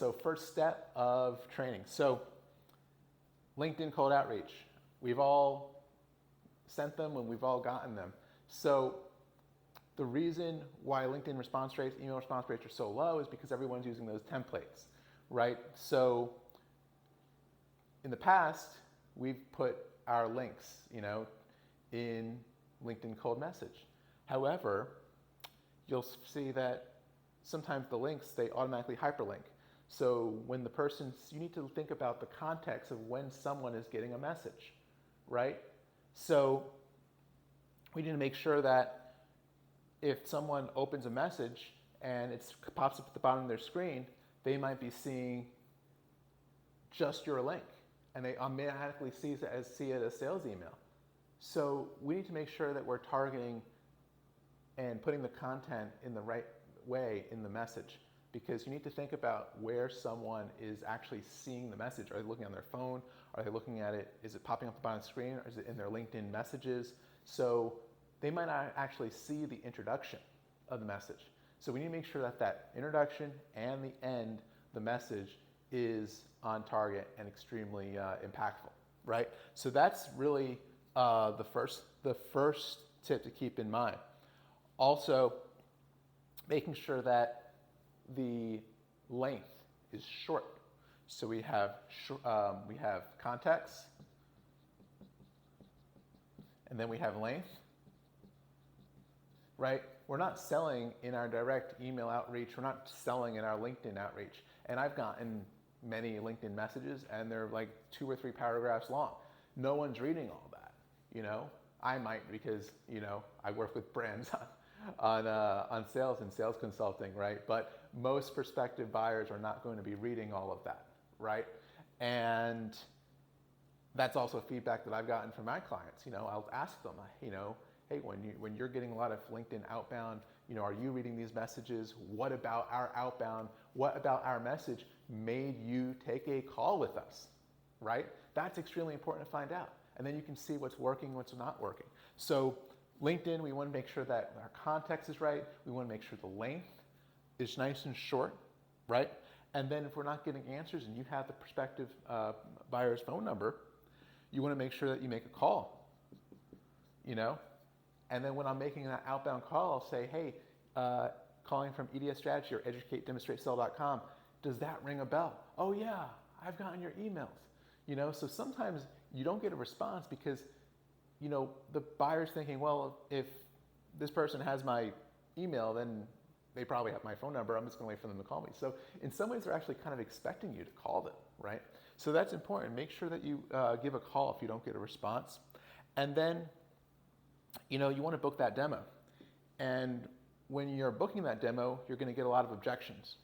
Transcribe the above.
So first step of training. So LinkedIn cold outreach. We've all sent them and we've all gotten them. So the reason why LinkedIn response rates, email response rates are so low is because everyone's using those templates, right? So in the past, we've put our links, in LinkedIn cold message. However, you'll see that sometimes the links, they automatically hyperlink. So when the you need to think about the context of when someone is getting a message, right? So we need to make sure that if someone opens a message and it pops up at the bottom of their screen, they might be seeing just your link and they automatically see it as sales email. So we need to make sure that we're targeting and putting the content in the right way in the message, because you need to think about where someone is actually seeing the message. Are they looking on their phone? Are they looking at it? Is it popping up the bottom of the screen? Or is it in their LinkedIn messages? So they might not actually see the introduction of the message. So we need to make sure that that introduction and the end, the message, is on target and extremely impactful, right? So that's really the first tip to keep in mind. Also, making sure that the length is short. So we have context, and then we have length, right? We're not selling in our direct email outreach. We're not selling in our LinkedIn outreach. And I've gotten many LinkedIn messages, and they're like 2 or 3 paragraphs long. No one's reading all that, I might, because, I work with brands on sales and sales consulting, right? But most prospective buyers are not going to be reading all of that, right? And that's also feedback that I've gotten from my clients. I'll ask them, hey, when you're getting a lot of LinkedIn outbound, are you reading these messages? What about our outbound? What about our message made you take a call with us, right? That's extremely important to find out. And then you can see what's working, what's not working. So LinkedIn, we want to make sure that our context is right. We want to make sure the length is nice and short, right? And then if we're not getting answers and you have the prospective buyer's phone number, you want to make sure that you make a call, And then when I'm making that outbound call, I'll say, hey, calling from EDS Strategy or educatedemonstratesell.com, does that ring a bell? Oh yeah, I've gotten your emails. So sometimes you don't get a response because, the buyer's thinking, well, if this person has my email, then they probably have my phone number. I'm just going to wait for them to call me. So in some ways, they're actually kind of expecting you to call them, right? So that's important. Make sure that you give a call if you don't get a response. And then, you want to book that demo. And when you're booking that demo, you're going to get a lot of objections,